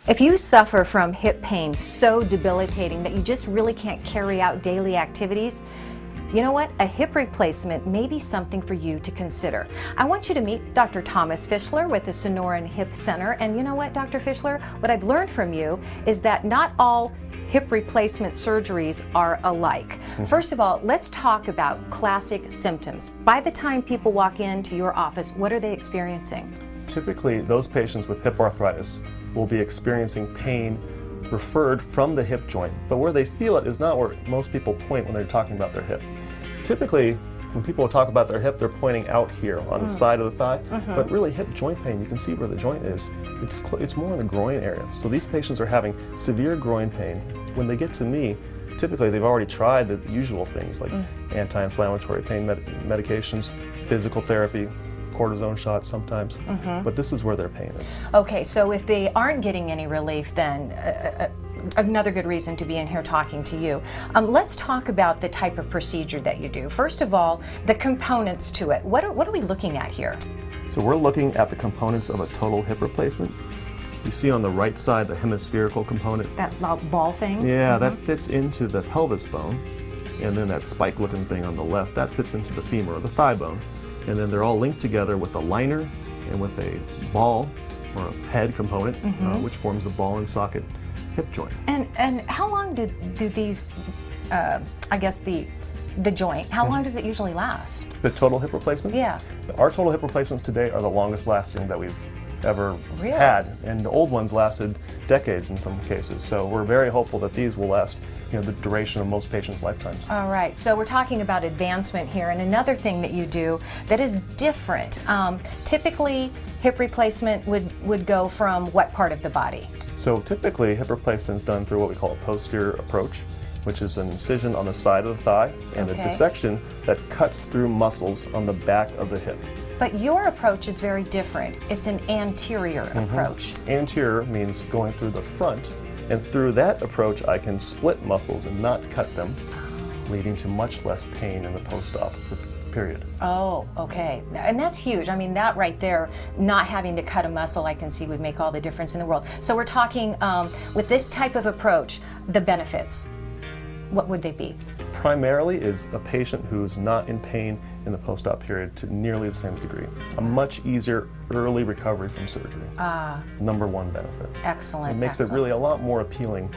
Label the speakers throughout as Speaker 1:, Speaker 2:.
Speaker 1: If you suffer from hip pain so debilitating that you just really can't carry out daily activities, you know what? A hip replacement may be something for you to consider. I want you to meet Dr. Thomas Fischler with the Sonoran Hip Center. And you know what, Dr. Fischler? What I've learned from you is that not all hip replacement surgeries are alike. First of all, let's talk about classic symptoms. By the time people walk into your office, what are they experiencing?
Speaker 2: Typically, those patients with hip arthritis will be experiencing pain referred from the hip joint, but where they feel it is not where most people point when they're talking about their hip. Typically, when people talk about their hip, they're pointing out here on the side of the thigh, but really hip joint pain, you can see where the joint is. It's more in the groin area. So these patients are having severe groin pain. When they get to me, typically they've already tried the usual things like anti-inflammatory pain medications, physical therapy, cortisone shots sometimes, but this is where their pain is.
Speaker 1: Okay, so if they aren't getting any relief, then another good reason to be in here talking to you. Let's talk about the type of procedure that you do. First of all, the components to it. What are we looking at here?
Speaker 2: So we're looking at the components of a total hip replacement. You see on the right side the hemispherical component.
Speaker 1: That ball thing?
Speaker 2: Yeah, that fits into the pelvis bone, and then that spike-looking thing on the left, that fits into the femur or the thigh bone. And then they're all linked together with a liner and with a ball or a head component, which forms the ball and socket hip joint.
Speaker 1: And how long do these, I guess the joint, how long does it usually last?
Speaker 2: The total hip replacement?
Speaker 1: Yeah.
Speaker 2: Our total hip replacements today are the longest lasting that we've ever
Speaker 1: Really?
Speaker 2: had, and the old ones lasted decades in some cases. So we're very hopeful that these will last, the duration of most patients' lifetimes.
Speaker 1: All right, so we're talking about advancement here, and another thing that you do that is different. Typically, hip replacement would go from what part of the body?
Speaker 2: So typically, hip replacement is done through what we call a posterior approach, which is an incision on the side of the thigh and a dissection that cuts through muscles on the back of the hip.
Speaker 1: But your approach is very different. It's an anterior approach.
Speaker 2: Anterior means going through the front, and through that approach I can split muscles and not cut them, leading to much less pain in the post-op period.
Speaker 1: Oh, okay. And that's huge. I mean, that right there, not having to cut a muscle, I can see would make all the difference in the world. So we're talking, with this type of approach, the benefits, what would they be?
Speaker 2: Primarily is a patient who's not in pain in the post-op period to nearly the same degree. A much easier early recovery from surgery. Number one benefit.
Speaker 1: Excellent.
Speaker 2: It makes it really a lot more appealing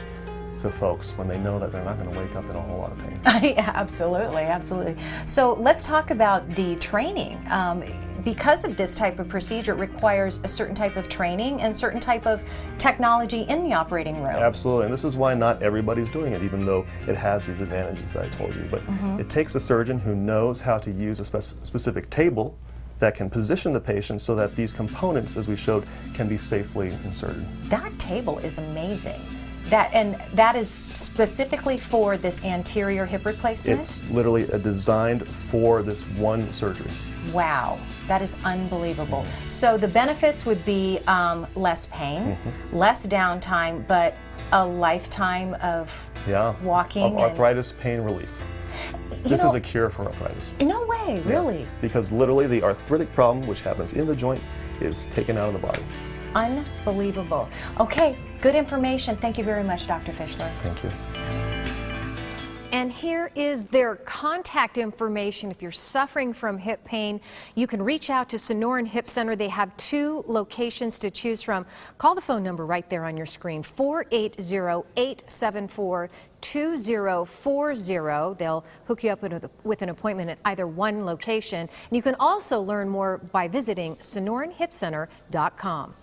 Speaker 2: to folks when they know that they're not going to wake up in a whole lot of pain.
Speaker 1: Yeah, absolutely, absolutely. So let's talk about the training. Because of this type of procedure, it requires a certain type of training and certain type of technology in the operating room.
Speaker 2: Absolutely, and this is why not everybody's doing it, even though it has these advantages that I told you. But it takes a surgeon who knows how to use a specific table that can position the patient so that these components, as we showed, can be safely inserted.
Speaker 1: That table is amazing. That is specifically for this anterior hip replacement?
Speaker 2: It's literally designed for this one surgery.
Speaker 1: Wow, that is unbelievable. So the benefits would be less pain, less downtime, but a lifetime of walking.
Speaker 2: Of arthritis pain relief. This is a cure for arthritis.
Speaker 1: No way, really?
Speaker 2: Because literally the arthritic problem, which happens in the joint, is taken out of the body.
Speaker 1: Unbelievable. Okay, good information. Thank you very much, Dr. Fischler.
Speaker 2: Thank you.
Speaker 1: And here is their contact information. If you're suffering from hip pain, you can reach out to Sonoran Hip Center. They have 2 locations to choose from. Call the phone number right there on your screen, 480-874-2040. They'll hook you up with an appointment at either one location. And you can also learn more by visiting sonoranhipcenter.com.